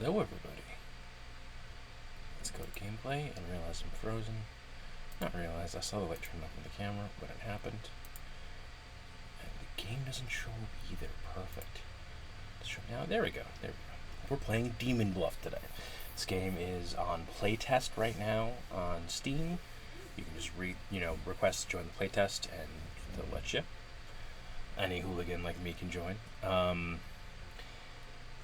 Hello everybody. Let's go to gameplay and realize I'm frozen. Not realize, I saw the light turn off on the camera, but it happened. And the game doesn't show up either. Perfect. Now, there we go. We're playing Demon Bluff today. This game is on playtest right now on Steam. You can just request to join the playtest and they'll let you. Any hooligan like me can join.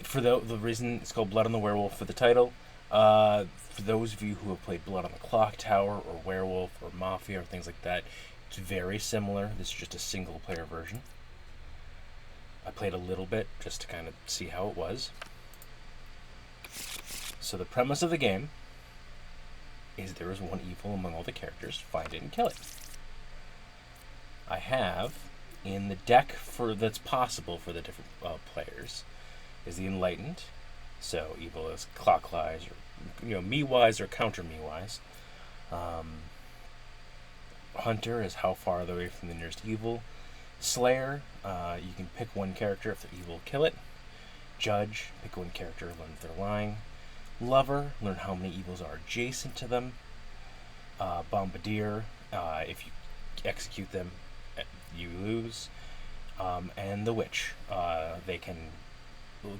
For the reason it's called Blood on the Werewolf for the title, for those of you who have played Blood on the Clock Tower or Werewolf or Mafia or things like that, it's very similar. This is just a single player version. I played a little bit just to kind of see how it was. So the premise of the game is there is one evil among all the characters. Find it and kill it. I have in the deck that's possible for the different players is the Enlightened. So evil is clockwise or me-wise or counter me-wise. Hunter is how far away from the nearest evil. Slayer, you can pick one character. If they're evil, kill it. Judge, pick one character, learn if they're lying. Lover, learn how many evils are adjacent to them. Bombardier, if you execute them, you lose. And the Witch,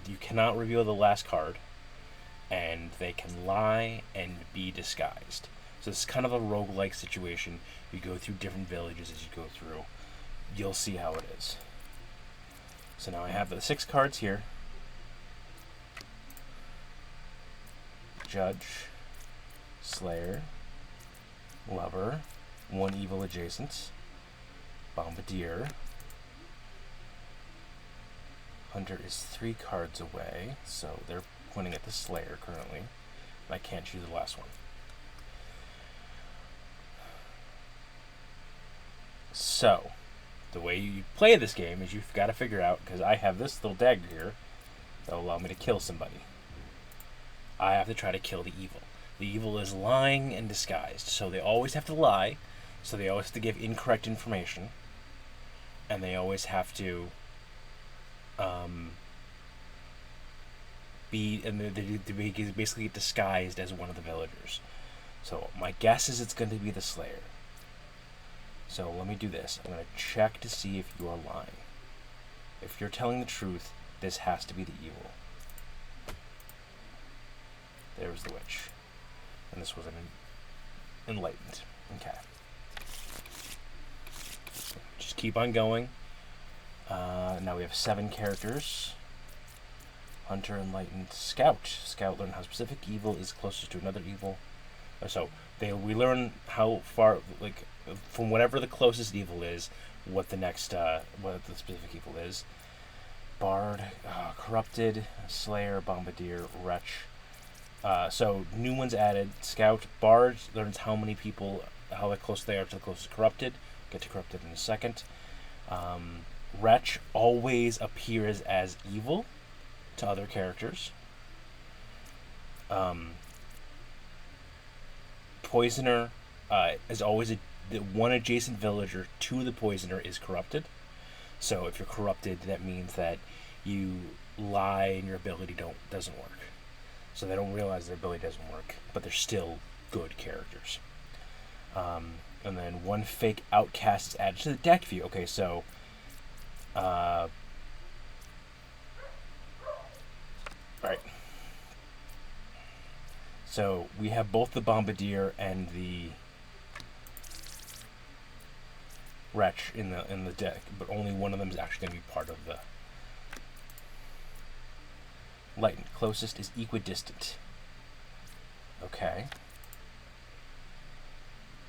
you cannot reveal the last card, and they can lie and be disguised. So it's kind of a roguelike situation. You go through different villages as you go through. You'll see how it is. So now I have the 6 cards here. Judge, Slayer, Lover, one evil adjacent, Bombardier. Hunter is 3 cards away, so they're pointing at the Slayer currently. I can't choose the last one. So, the way you play this game is you've got to figure out, because I have this little dagger here that will allow me to kill somebody. I have to try to kill the evil. The evil is lying and disguised, so they always have to lie, so they always have to give incorrect information, and they always have to they basically get disguised as one of the villagers. So my guess is it's going to be the Slayer. So let me do this. I'm going to check to see if you are lying. If you're telling the truth, this has to be the evil. There's the Witch. And this was an Enlightened. Okay. Just keep on going. Now we have 7 characters. Hunter, Enlightened, Scout. Scout learn how specific evil is closest to another evil. So we learn how far, from whatever the closest evil is, what the next, what the specific evil is. Bard, Corrupted, Slayer, Bombardier, Wretch. So new ones added. Scout, Bard learns how many people, how close they are to the closest Corrupted. Get to Corrupted in a second. Wretch always appears as evil to other characters. Poisoner is always the one adjacent villager to the Poisoner is corrupted. So if you're corrupted, that means that you lie and your ability doesn't work. So they don't realize their ability doesn't work, but they're still good characters. And then one fake outcast is added to the deck view. Okay, so right. So we have both the Bombardier and the Wretch in the deck, but only one of them is actually going to be part of the Enlightened. Closest is equidistant. Okay.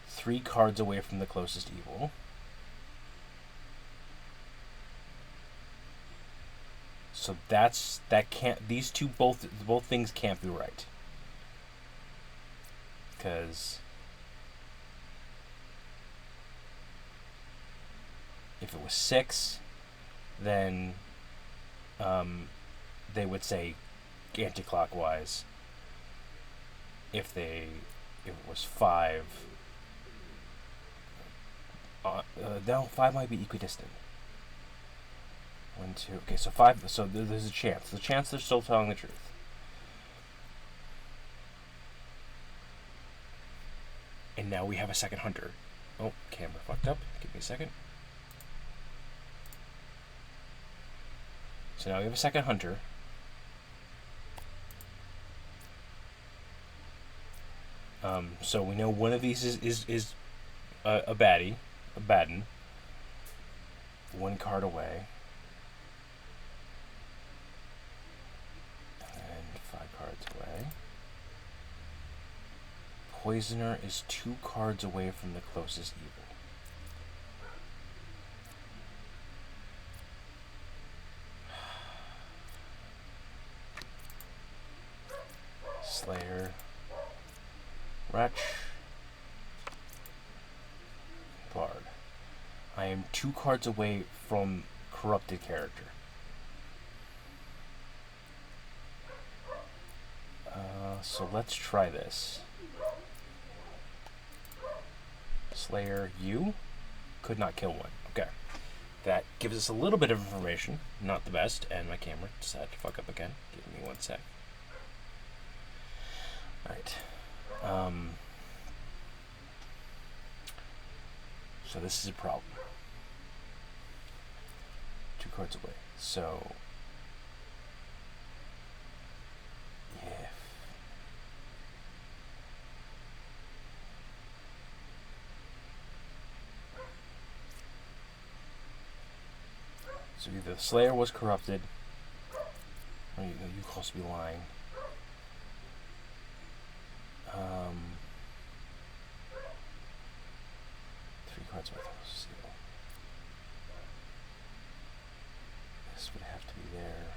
3 cards away from the closest evil. So these two both things can't be right. Because if it was 6, then they would say anti-clockwise. If it was 5, no, 5 might be equidistant. 1, 2. Okay, so 5. So there's a chance. The chance they're still telling the truth. And now we have a second hunter. Oh, camera fucked up. Give me a second. So now we have a second hunter. So we know one of these is a baddie, a baddin. One card away. And 5 cards away. Poisoner is 2 cards away from the closest evil. Slayer, Wretch, Bard. I am 2 cards away from corrupted character. So let's try this. Slayer, you could not kill one. Okay. That gives us a little bit of information. Not the best. And my camera decided to fuck up again. Give me 1 sec. Alright. So this is a problem. 2 cards away. So yeah. So either the Slayer was corrupted, or you close to be lying. 3 cards worth of seal. This would have to be there.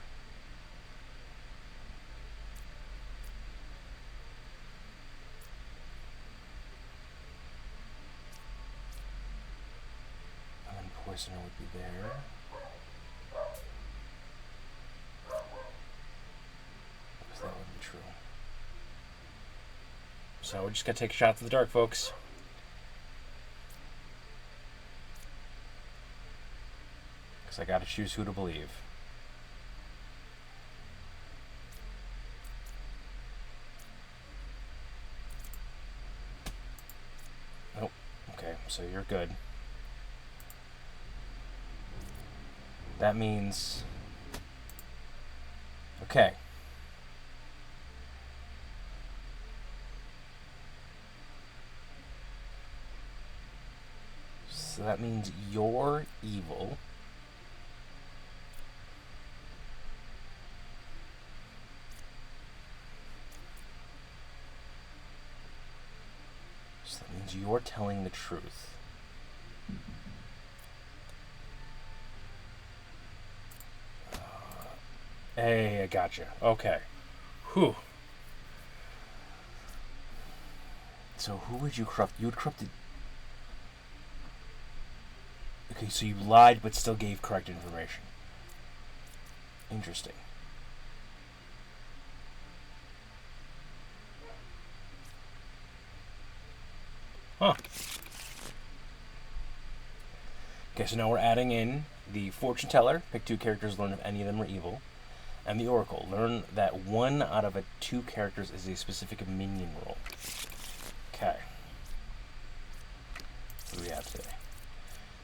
And then Poisoner would be there. Because that wouldn't be true. So we're just gonna take a shot to the dark, folks. Because I gotta choose who to believe. Nope. Okay, so you're good. That means... Okay. So that means you're evil. So that means you're telling the truth. Hey, I gotcha. Okay. Whew. So who would you corrupt? You would corrupt it. Okay, so you lied but still gave correct information. Interesting. Huh. Okay, so now we're adding in the fortune teller. Pick 2 characters, learn if any of them are evil. And the oracle. Learn that 1 out of 2 characters is a specific minion role. Okay. What do we have today?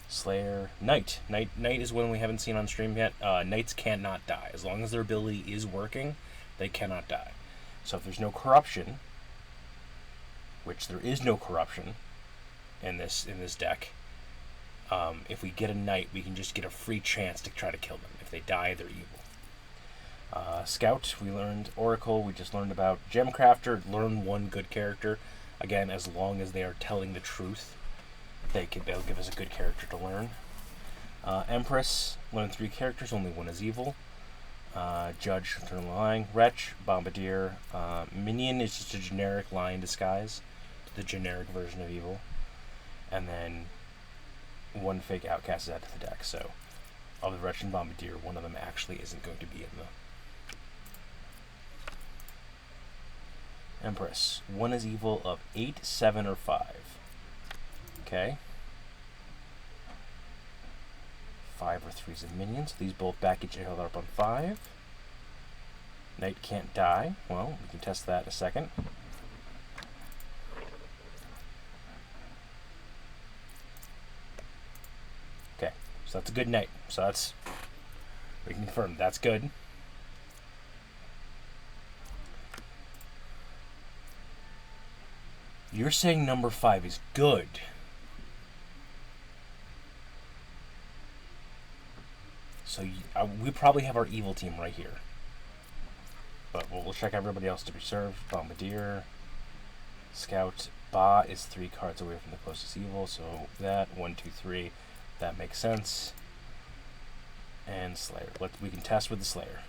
Slayer, Knight. Knight is one we haven't seen on stream yet. Knights cannot die. As long as their ability is working, they cannot die. So if there's no corruption, which there is no corruption in this deck, if we get a Knight, we can just get a free chance to try to kill them. If they die, they're evil. Scout, we learned. Oracle, we just learned about. Gemcrafter, learn 1 good character. Again, as long as they are telling the truth, they'll give us a good character to learn. Empress, learn 3 characters, only 1 is evil. Judge, turn lying. Wretch, Bombardier. Minion is just a generic lying disguise, the generic version of evil. And then 1 fake outcast is added to the deck. So, of the Wretch and Bombardier, 1 of them actually isn't going to be in the Empress. 1 is evil of 8, 7, or 5. Okay. 5 or 3 is a minion, so these both back each other up on 5. Knight can't die. Well, we can test that in a second. So that's a good night. So that's, we can confirm that's good. You're saying number 5 is good. So we probably have our evil team right here. But we'll check everybody else to be served. Bombardier, Scout, Ba is 3 cards away from the closest evil. So that 1, 2, 3, that makes sense. And Slayer. We can test with the Slayer.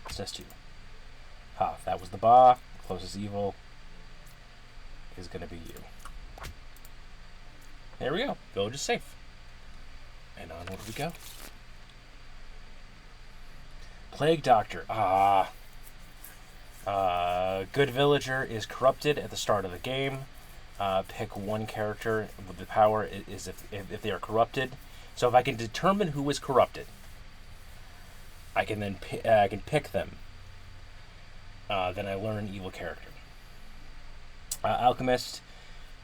Let's test 2. Ha, that was the Ba. Closest evil is going to be you. There we go. Village is safe. And onward we go. Plague Doctor. Good villager is corrupted at the start of the game. Pick one character with the power is if they are corrupted. So if I can determine who is corrupted, I can then I can pick them. Then I learn an evil character. Alchemist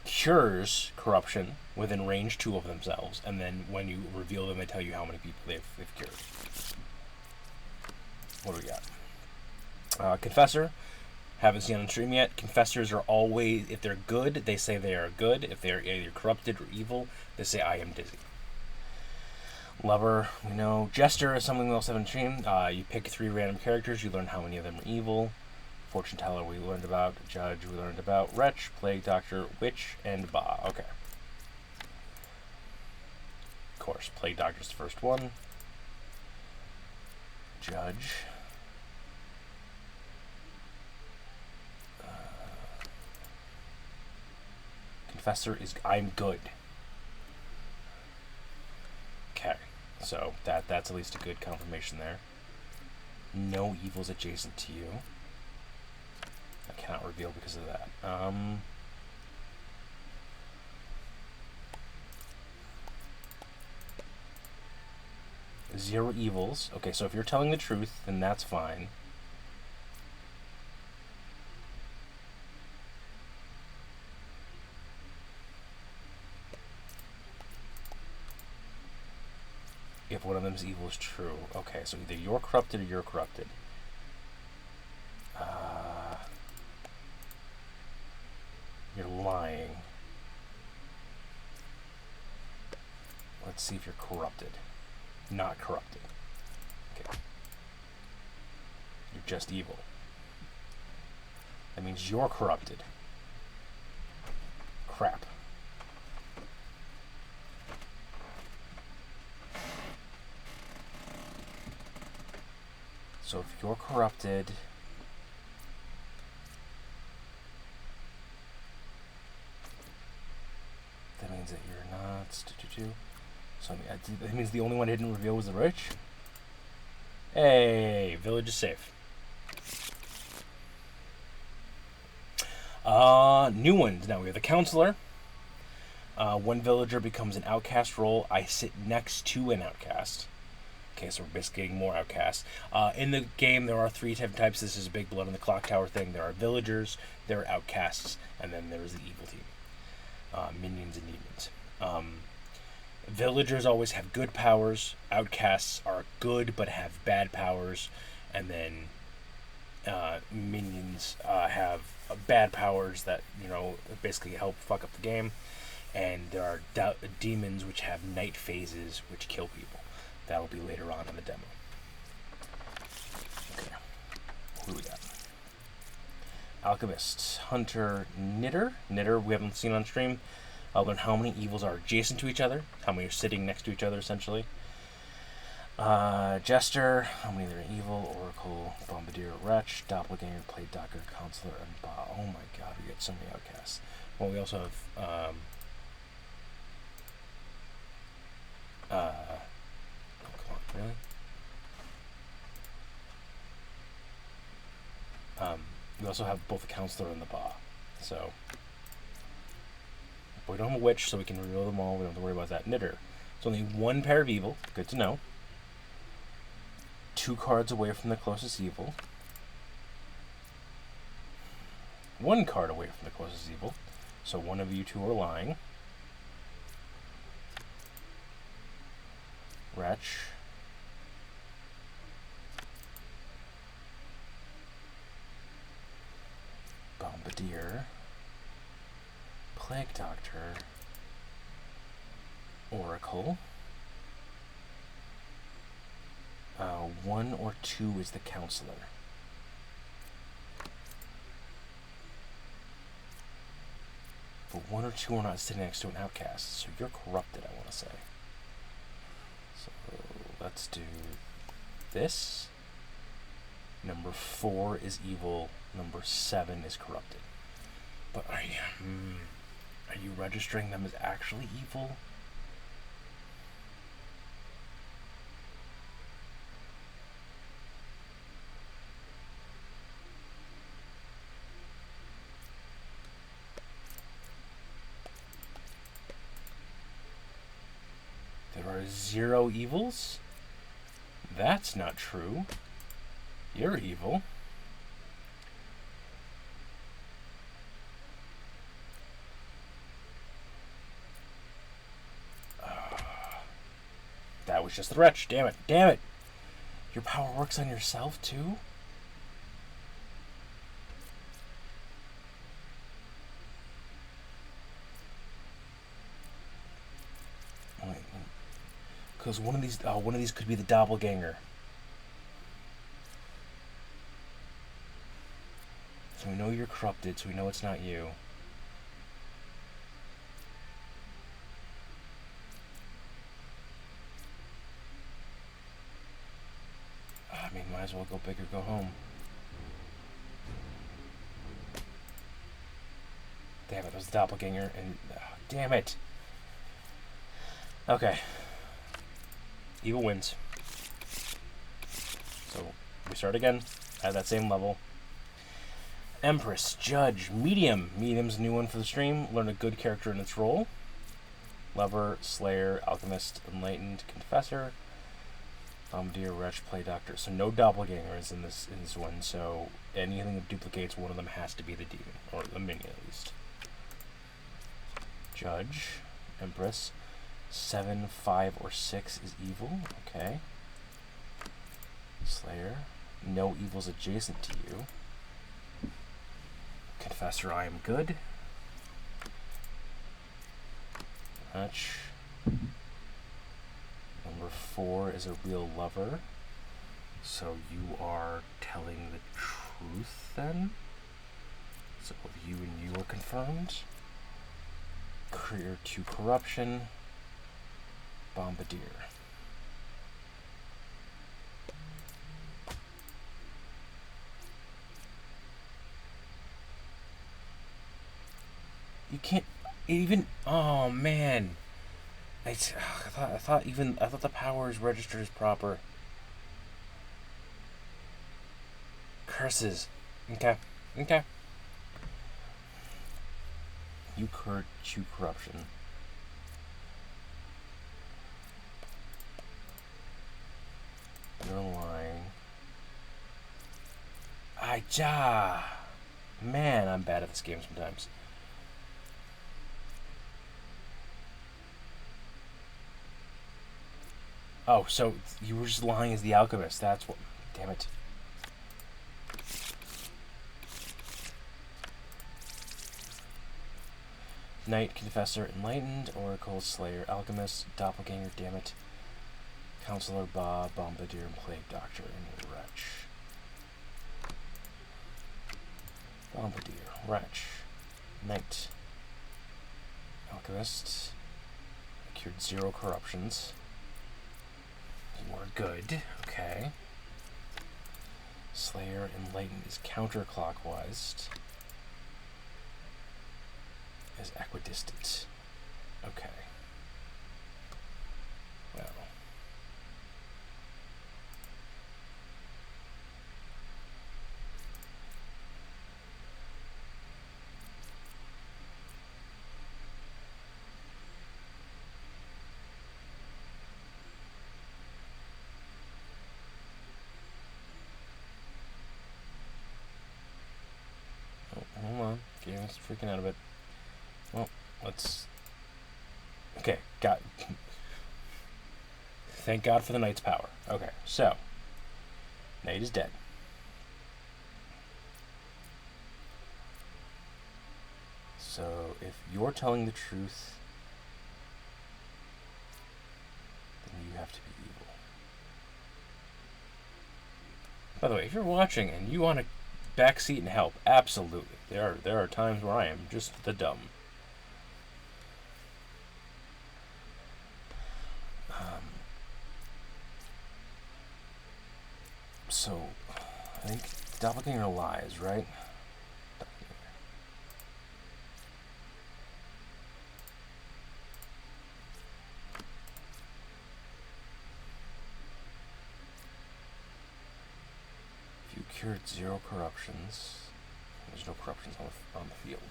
cures corruption within range 2 of themselves, and then when you reveal them, they tell you how many people they've cured. What do we got? Confessor. Haven't seen on stream yet. Confessors are always, if they're good, they say they are good. If they're either corrupted or evil, they say I am dizzy. Lover, we know. Jester is something we also have on stream. You pick 3 random characters. You learn how many of them are evil. Fortune Teller we learned about. Judge we learned about. Wretch, Plague Doctor, Witch, and Ba. Okay. Of course, Plague Doctor's the first one. Judge. Confessor is I'm good. Okay, so that's at least a good confirmation there. No evils adjacent to you. I cannot reveal because of that. 0 evils. Okay, so if you're telling the truth, then that's fine. If one of them's evil is true. Okay, so either you're corrupted or you're corrupted. You're lying. Let's see if you're corrupted. Not corrupted. Okay. You're just evil. That means you're corrupted. Crap. So if you're corrupted, that means that you're not. So that means the only one I didn't reveal was the Rich. Hey, village is safe. New ones. Now we have the counselor. One villager becomes an outcast role. I sit next to an outcast. Okay, so we're basically getting more outcasts. In the game, there are 3 different types. This is a big blood on the clock tower thing. There are villagers, there are outcasts, and then there's the evil team. Minions and demons. Villagers always have good powers. Outcasts are good but have bad powers. And then minions have bad powers that, basically help fuck up the game. And there are demons which have night phases which kill people. That'll be later on in the demo. Okay. Who do we got? Alchemist, Hunter, Knitter. Knitter we haven't seen on stream. I'll learn how many evils are adjacent to each other. How many are sitting next to each other, essentially. Jester, how many are evil. Oracle, Bombardier, Wretch, Doppelganger, Plague Doctor, Counselor, and Ba. Oh my god, we get so many outcasts. Well, we also have... Really? We also have both the counselor and the Ba. So we don't have a witch, so we can reveal them all. We don't have to worry about that. Knitter. It's only 1 pair of evil. Good to know. 2 cards away from the closest evil. 1 card away from the closest evil. So one of you 2 are lying. Wretch. Bombardier. Plague Doctor. Oracle. 1 or 2 is the Counselor. But 1 or 2 are not sitting next to an outcast, so you're corrupted, I want to say. So let's do this. Number 4 is evil. Number 7 is corrupted. But are you registering them as actually evil? There are 0 evils? That's not true. You're evil. That was just the wretch. Damn it. Damn it. Your power works on yourself, too? Because one of these could be the doppelganger. So we know you're corrupted, so we know it's not you. I mean, might as well go big or go home. Damn it, it was the doppelganger, and damn it. Okay. Evil wins. So we start again at that same level. Empress, Judge, Medium. Medium's a new one for the stream. Learn a good character in its role. Lover, Slayer, Alchemist, Enlightened, Confessor, Bombardier, Wretch, Play Doctor. So no doppelgangers in this one. So anything that duplicates one of them has to be the demon, or the minion at least. Judge, Empress. 7, 5, or 6 is evil. Okay. Slayer. No evils adjacent to you. Confessor, I am good. Wretch. Number 4 is a real lover. So you are telling the truth then? So both you and you are confirmed. Career 2 corruption. Bombardier. You can't even. Oh man, I thought the power is registered as proper. Curses. Okay. Okay. You curd 2 corruption. You're lying. Man, I'm bad at this game sometimes. Oh, so you were just lying as the alchemist. That's what. Damn it. Knight, Confessor, Enlightened, Oracle, Slayer, Alchemist, Doppelganger, damn it. Counselor, Bob, Bombardier, and Plague Doctor, and Wretch. Bombardier, Wretch, Knight, Alchemist. I cured 0 corruptions. You are good, okay. Slayer, Enlightened is counterclockwise. Is equidistant. Okay. Well. Oh, hold on. Game is freaking out a bit. Well, let's. Okay, got. Thank God for the knight's power. Okay, so knight is dead. So if you're telling the truth, then you have to be evil. By the way, if you're watching and you want to backseat and help, absolutely. There are times where I am just the dumb. So, I think doppelganger lies, right? If you cured 0 corruptions, there's no corruptions on the field.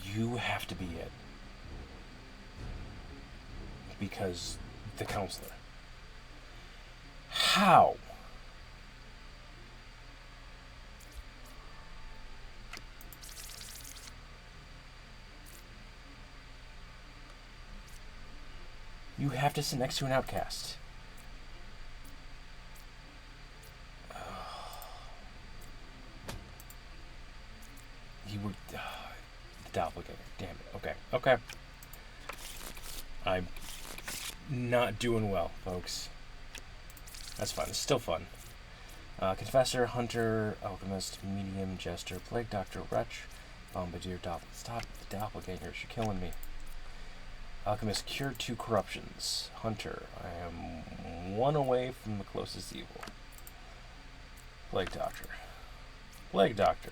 You have to be it. Because the counselor. How? You have to sit next to an outcast. You would... the doppelganger. Damn it. Okay. Okay. I'm not doing well, folks. That's fine. It's still fun. Confessor, Hunter, Alchemist, Medium, Jester, Plague Doctor, Wretch, Bombardier, Stop the doppelgangers. You're killing me. Alchemist, cured 2 corruptions. Hunter, I am 1 away from the closest evil. Plague Doctor. Plague Doctor.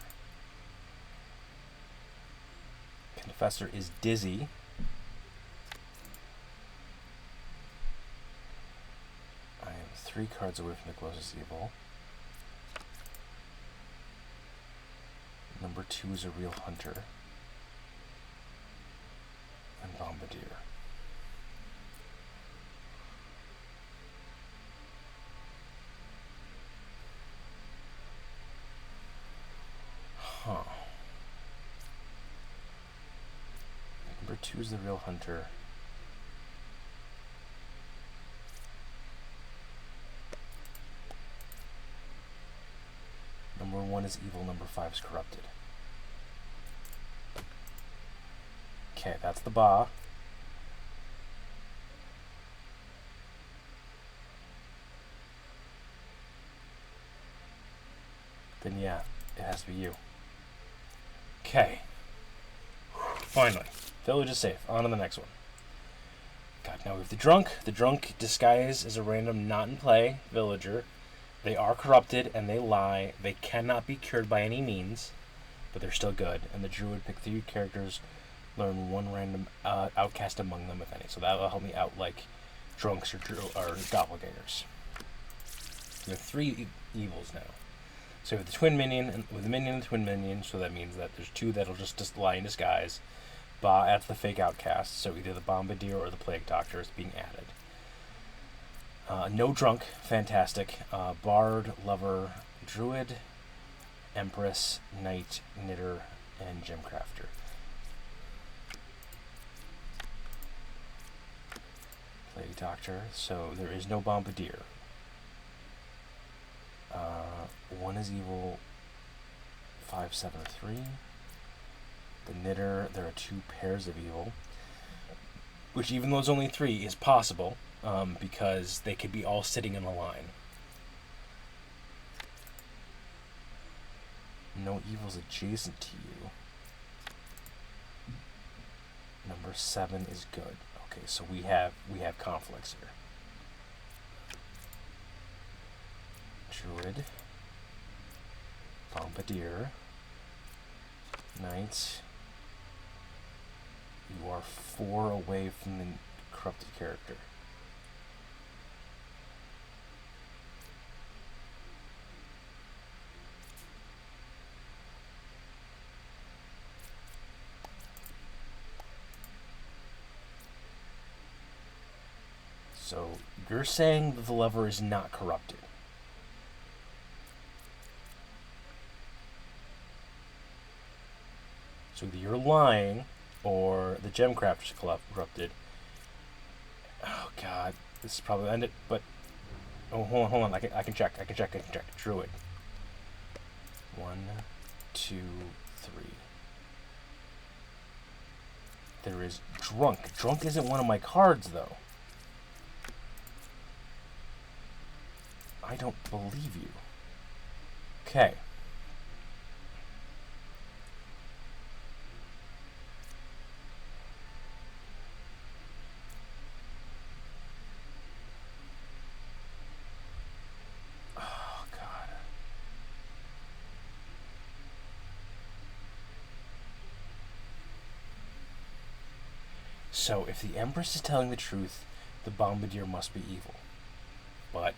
Confessor is dizzy. I am 3 cards away from the closest evil. Number 2 is a real hunter. And Bombardier. Huh. Number 2 is the real hunter. Number 1 is evil, number 5 is corrupted. Okay, that's the Ba. Then yeah, it has to be you. Okay. Finally. Village is safe. On to the next one. God, now we have the drunk. The drunk disguised as a random not in play villager. They are corrupted and they lie. They cannot be cured by any means, but they're still good. And the druid pick 3 characters, learn 1 random outcast among them, if any. So that will help me out like drunks or doppelgangers. We have 3 evils now. So we have the twin minion and with the minion and the twin minion. So that means that there's 2 that'll just lie in disguise. Ba adds the fake outcast. So either the Bombardier or the Plague Doctor is being added. No drunk, fantastic. Bard, lover, druid, empress, knight, knitter, and gemcrafter. Plague Doctor. So there is no Bombardier. 1 is evil. 5, 7, 3. The knitter. There are 2 pairs of evil, which even though it's only 3 is possible. Because they could be all sitting in a line. No evils adjacent to you. Number 7 is good. Okay, so we have conflicts here. Druid, Bombardier, Knight. You are 4 away from the corrupted character. So you're saying that the lever is not corrupted. So either you're lying, or the Gemcrafter's corrupted. Oh God, this is probably ended. But oh, hold on. I can check. Druid. 1, 2, 3. There is drunk. Drunk isn't one of my cards, though. I don't believe you. Okay. Oh, God. So, if the Empress is telling the truth, the Bombardier must be evil. But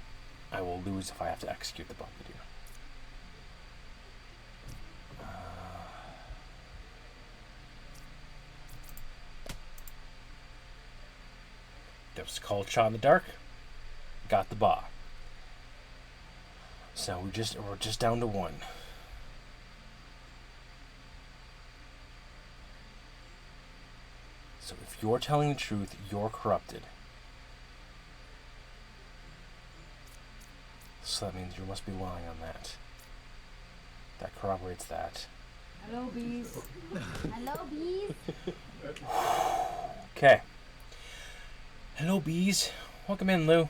I will lose if I have to execute the Bombardier. That was called Shot in the Dark. Got the Ba. So we're just down to 1. So if you're telling the truth, you're corrupted. So that means you must be lying on that. That corroborates that. Hello, bees. Hello, bees. Okay. Hello, bees. Welcome in, Lou.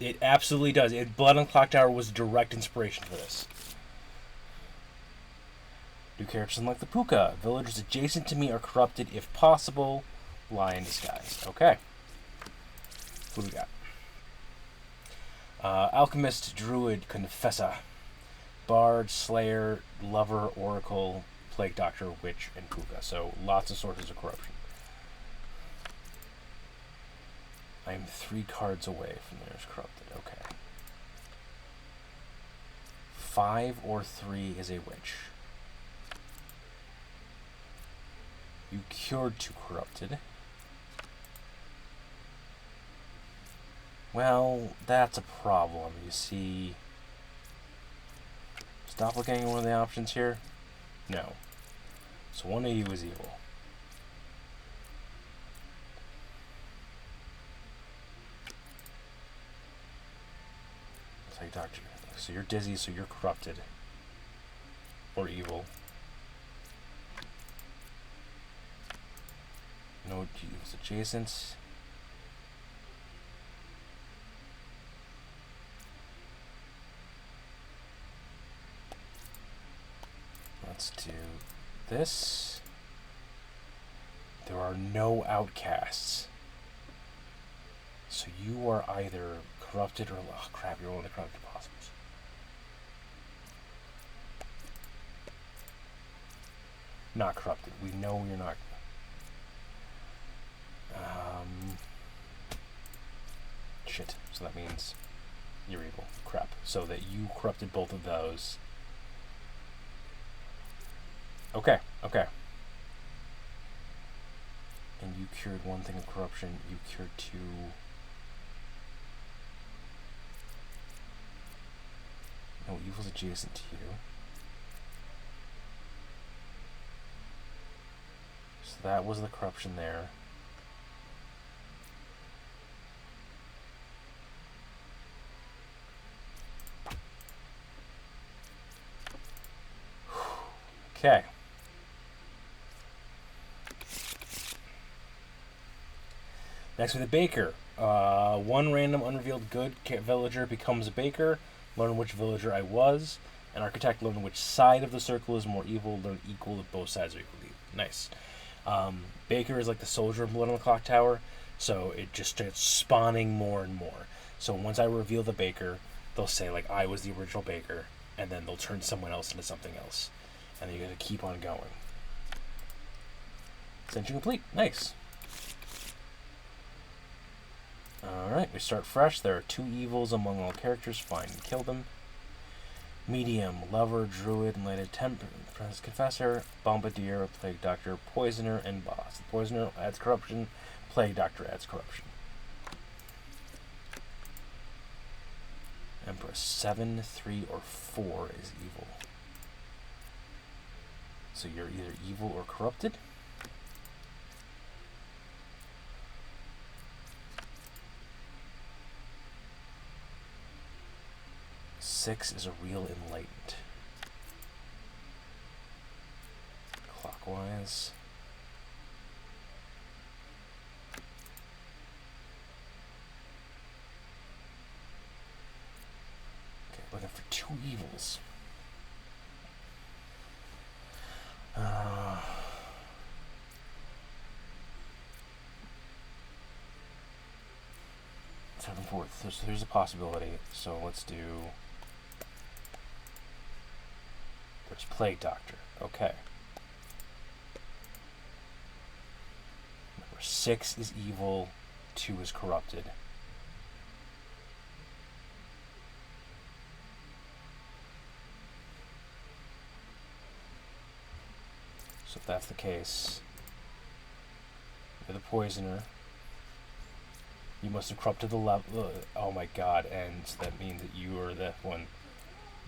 It absolutely does. Blood on the Clock Tower was direct inspiration for this. New characters unlike the Puka. Villagers adjacent to me are corrupted if possible. Lie in disguise. Okay. Who do we got? Alchemist, Druid, Confessor, Bard, Slayer, Lover, Oracle, Plague Doctor, Witch, and Puka. So lots of sources of corruption. I am 3 cards away from theirs corrupted. Okay. 5 or 3 is a witch. You cured 2 corrupted. Well, that's a problem. You see... Stop looking at one of the options here? No. So one of you is evil. It's like Doctor. So you're dizzy, so you're corrupted. Or evil. No, it's adjacent. Let's do this. There are no outcasts. So you are either corrupted or... Oh, crap, you're one of the corrupted possibles. Not corrupted. We know you're not... Shit. So that means you're evil. Crap. So that you corrupted both of those. Okay. And you cured 1 thing of corruption. You cured 2. No, evil's adjacent to you. So that was the corruption there. Okay. Next with the Baker. 1 random unrevealed good villager becomes a Baker. Learn which villager I was. An Architect, learn which side of the circle is more evil. Learn equal if both sides are equally evil. Nice. Baker is like the soldier in Blood on the Clock Tower. So it just starts spawning more and more. So once I reveal the Baker, they'll say like I was the original Baker. And then they'll turn someone else into something else. And then you gotta keep on going. Ascension complete. Nice. Alright, we start fresh. There are 2 evils among all characters. Find and kill them. Medium, Lover, Druid, Enlightened Temperance, Confessor, Bombardier, Plague Doctor, Poisoner, and Boss. The Poisoner adds corruption. Plague Doctor adds corruption. Empress, 7, 3, or 4 is evil. So you're either evil or corrupted. Six is a real enlightened. Clockwise. Okay, looking for two evils. 7/4. So there's a possibility. So let's do. There's Plague Doctor. Okay. Remember, 6 is evil, 2 is corrupted. So if that's the case, you're the poisoner. You must have corrupted the level. Oh my god, and so that means that you are the one.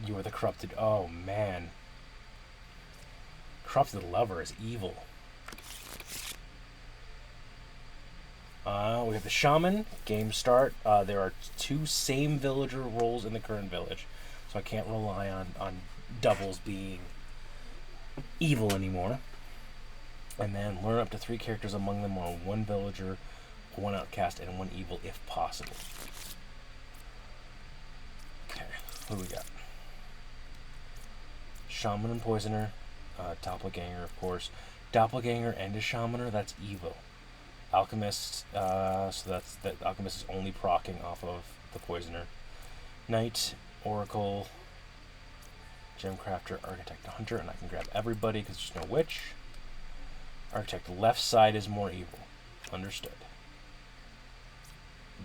You are the corrupted. Oh man. Corrupted lover is evil. We have the shaman. Game start. There are 2 same villager roles in the current village, so I can't rely on doubles being evil anymore. And then learn up to 3 characters. Among them are 1 villager, 1 outcast, and 1 evil if possible. Okay, what do we got? Shaman and poisoner. Doppelganger, of course. Doppelganger and a shamaner, that's evil. Alchemist, so that alchemist is only proccing off of the poisoner. Knight, oracle, gemcrafter, architect, hunter, and I can grab everybody because there's no witch. Architect, left side is more evil. Understood.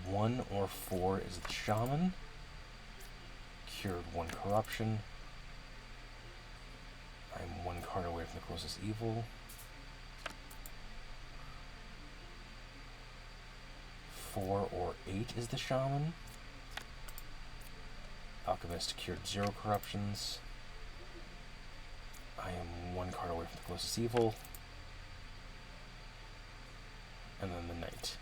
1 or 4 is the shaman. Cured 1 corruption. I'm 1 card away from the closest evil. 4 or 8 is the shaman. Alchemist cured 0 corruptions. I am 1 card away from the closest evil. And then the knight.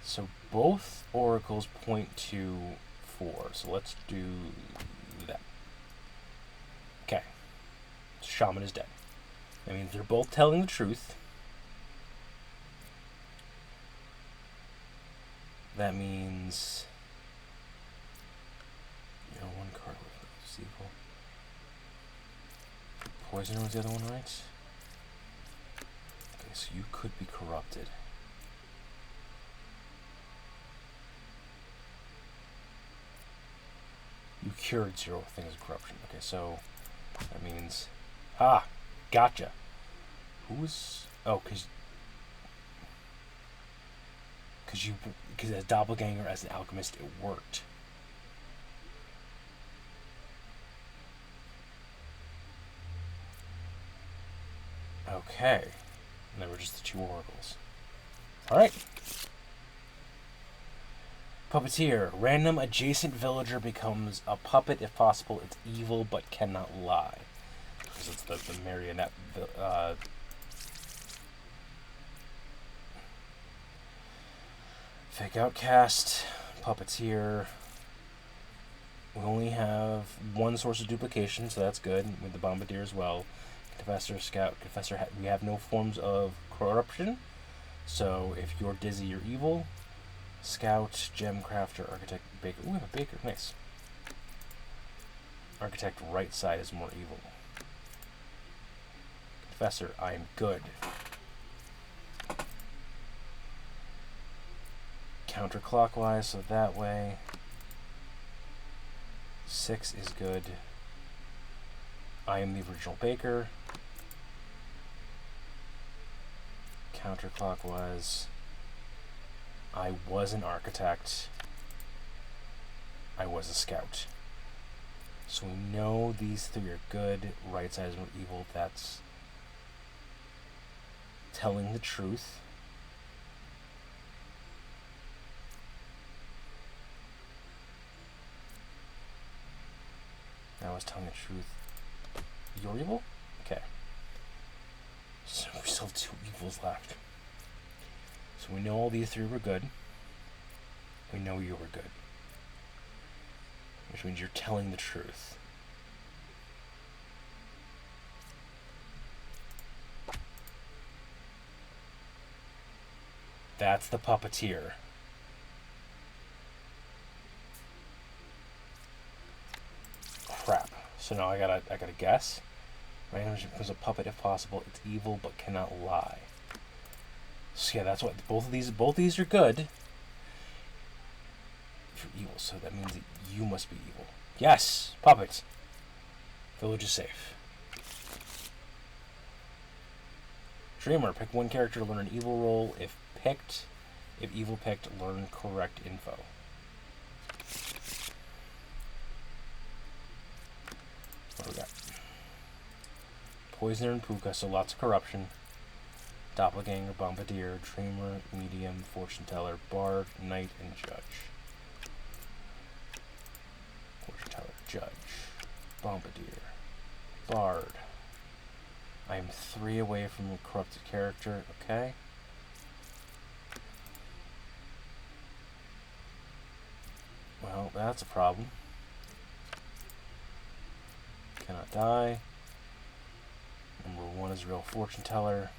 So both oracles point to 4. So let's do that. Okay. Shaman is dead. That means they're both telling the truth. That means you're 1 card away from the evil. Poisoner was the other one, right? Okay, so you could be corrupted. You cured 0 things of corruption. Okay, so that means... Ah! Gotcha! Who's... Oh, because as doppelganger, as an alchemist, it worked. Okay. And they were just the 2 oracles. Alright. Puppeteer. Random adjacent villager becomes a puppet if possible. It's evil but cannot lie. Because it's the marionette... Fake outcast. Puppeteer. We only have 1 source of duplication, so that's good. With the bombardier as well. Confessor, scout. Confessor, we have no forms of corruption. So if you're dizzy, you're evil. Scout, gem crafter, architect, baker. Ooh, we have a baker. Nice. Architect, right side is more evil. Confessor, I am good. Counterclockwise, so that way. 6 is good. I am the original baker. Counterclockwise. I was an architect. I was a scout. So we know these 3 are good. Right side is more evil. That's telling the truth. I was telling the truth. You're evil? So we still have 2 evils left. So we know all these 3 were good. We know you were good. Which means you're telling the truth. That's the puppeteer. Crap. So now I gotta guess. Random becomes a puppet if possible. It's evil but cannot lie. So yeah, that's what both these are good. If you're evil, so that means that you must be evil. Yes, puppet. Village is safe. Dreamer, pick one character to learn an evil role. If evil picked, learn correct info. What do we got? Poisoner and Puka, so lots of corruption. Doppelganger, Bombardier, Dreamer, Medium, Fortune Teller, Bard, Knight, and Judge. Fortune Teller, Judge, Bombardier, Bard. I am 3 away from a corrupted character, okay. Well, that's a problem. Cannot die. Number 1 is real fortune teller.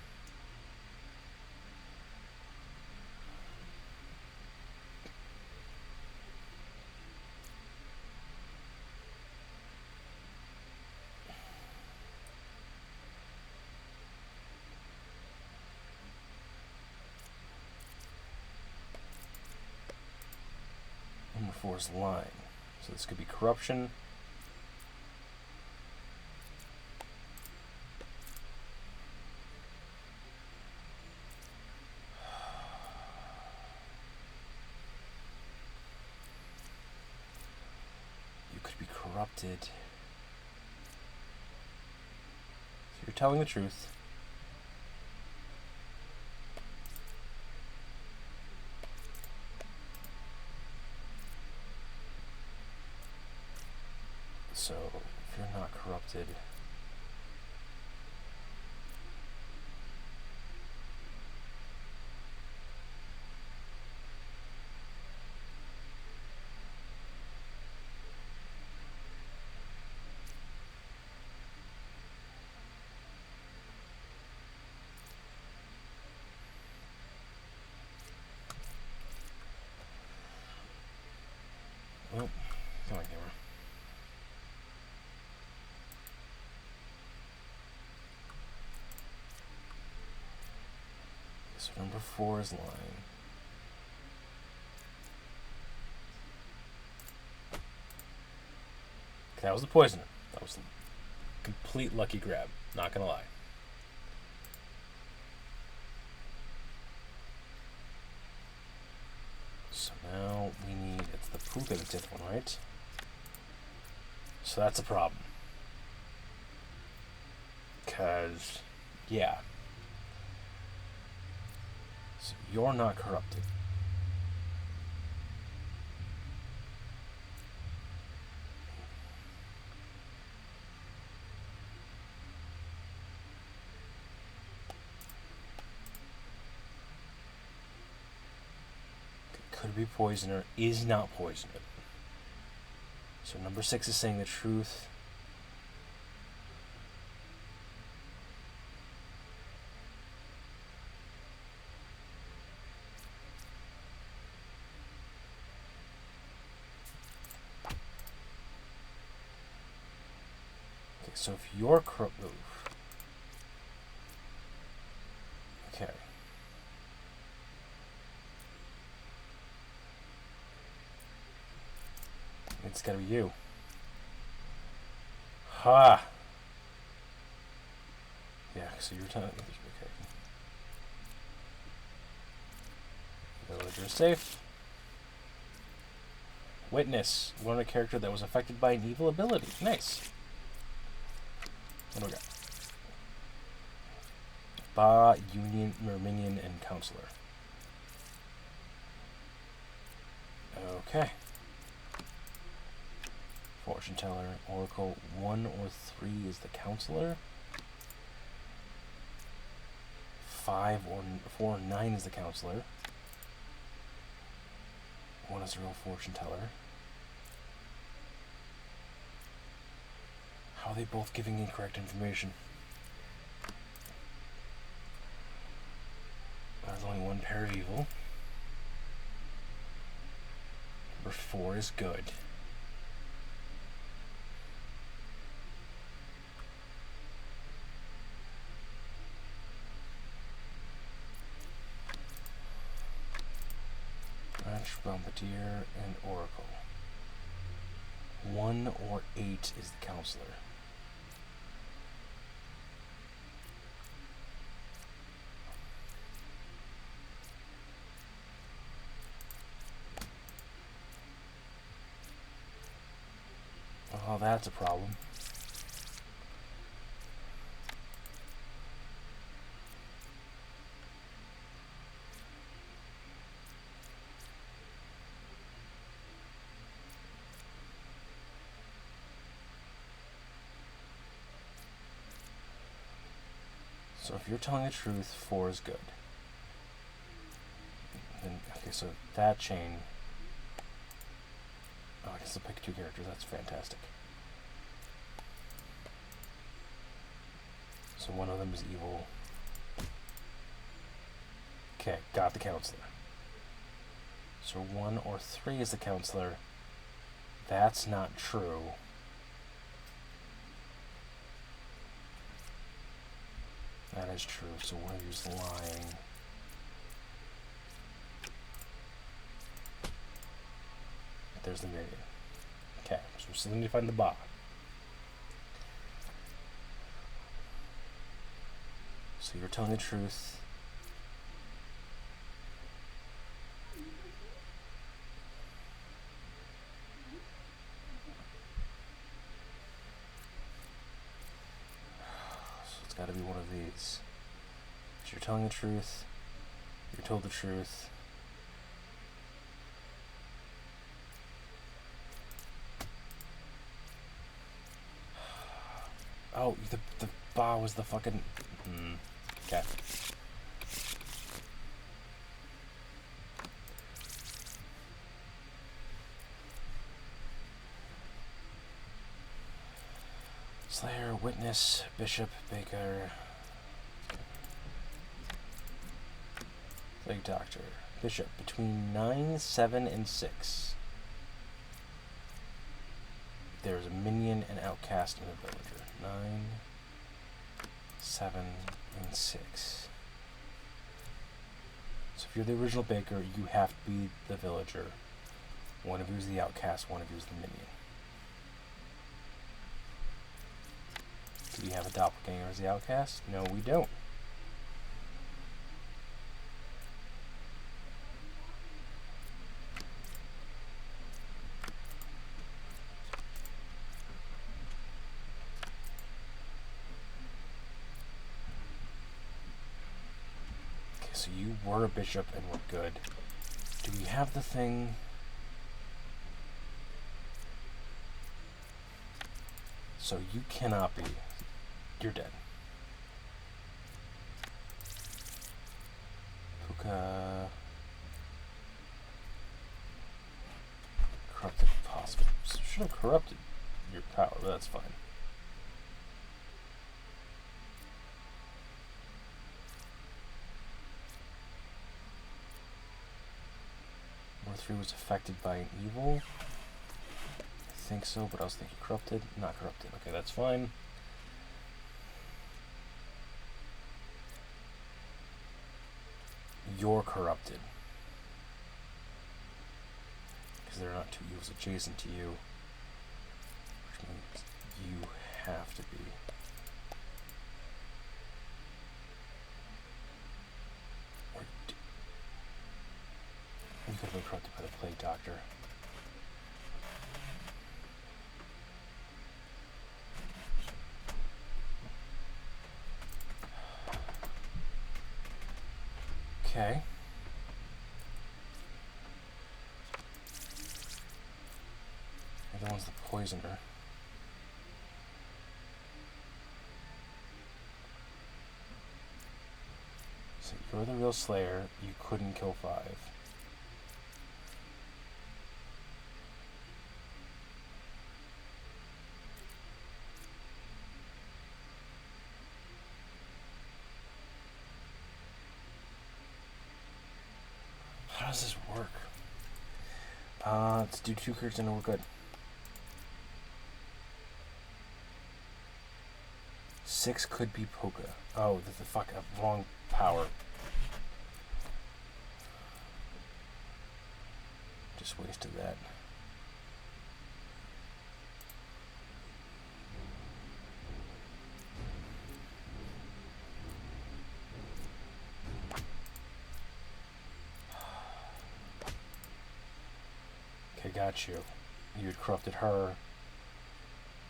Number 4 is lying. So this could be corruption. You could be corrupted. So you're telling the truth. So, if you're not corrupted, well, come on, camera. So number 4 is lying. That was the poisoner. That was a complete lucky grab. Not gonna lie. So now we need, it's the poop that did one, right? So that's a problem. Because, yeah. So you're not corrupted. Could be poisoner, is not poisoner. So number 6 is saying the truth. Okay, so if you're corrupt, okay. It's gotta be you. Ha! Yeah, so you're telling me. Okay. Villager safe. Witness. Learn a character that was affected by an evil ability. Nice. What do we got? Ba, Union, Minion, and Counselor. Okay. Fortune Teller, Oracle, 1 or 3 is the Counselor. 5 or 4 or 9 is the counselor. 1 is the real fortune teller. How are they both giving incorrect information? There's only one pair of evil. Number 4 is good. Match, Bombardier, and Oracle. 1 or 8 is the counselor. Oh, that's a problem. So if you're telling the truth, 4 is good. Then, okay, so that chain... Oh, I can still pick 2 characters. That's fantastic. So one of them is evil. Okay, got the counselor. So 1 or 3 is the counselor. That's not true. That is true, so one of you is lying. There's the minion. Okay, so we still need to find the bot. So you're telling the truth. So it's got to be one of these. So you're telling the truth. You're told the truth. Oh, the bar was the fucking... Okay. Slayer, Witness, Bishop, Baker... Plague Doctor. Bishop, between 9, 7, and 6. There's a minion and outcast and a villager. 9, 7, and 6. So if you're the original Baker, you have to be the villager. One of you is the outcast, one of you is the minion. Do we have a doppelganger as the outcast? No, we don't. So you were a bishop and we're good. Do we have the thing? So you cannot be. You're dead. Puka. Corrupted possible. Should have corrupted your power, but that's fine. Number 3 was affected by an evil. I think so, but I was thinking corrupted. Not corrupted. Okay, that's fine. You're corrupted. Because there are not 2 evils adjacent to you. Which means you have to be. You could have been corrupted by the Plague Doctor. Okay. The other one's the poisoner. If you were the real Slayer, you couldn't kill 5. How does this work? Let's do 2 cards and we're good. 6 could be Polka. Oh, the fuck, wrong power. Just wasted that. Okay, got you. You had corrupted her.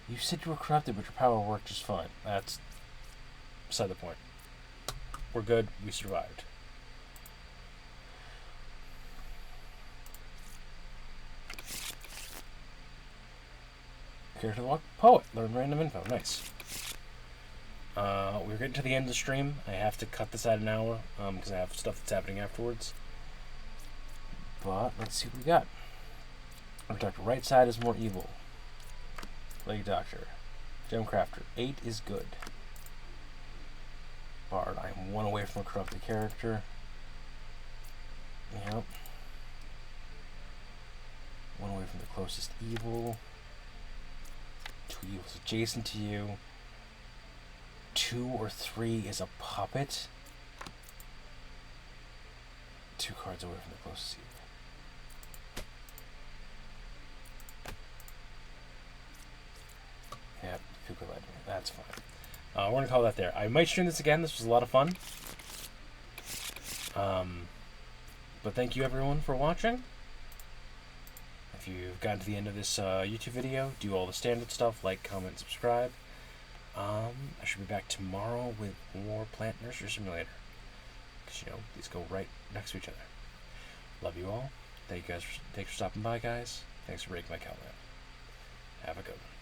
You said you were corrupted, but your power worked just fine. That's beside the point. We're good. We survived. Character walk. Poet. Learn random info. Nice. We're getting to the end of the stream. I have to cut this at an hour because I have stuff that's happening afterwards. But let's see what we got. Our doctor. Right side is more evil. Lady Doctor. Gem Crafter. 8 is good. Bard. I am 1 away from a corrupted character. Yep. 1 away from the closest evil. 2 evils adjacent to you. 2 or 3 is a puppet. 2 cards away from the closest evil. Yep, Fuka led me. That's fine. We're going to call that there. I might stream this again. This was a lot of fun. But thank you everyone for watching. If you've gotten to the end of this YouTube video, do all the standard stuff, like, comment, subscribe. I should be back tomorrow with more Plant Nursery Simulator. Because, you know, these go right next to each other. Love you all. Thanks for stopping by, guys. Thanks for breaking my countdown. Have a good one.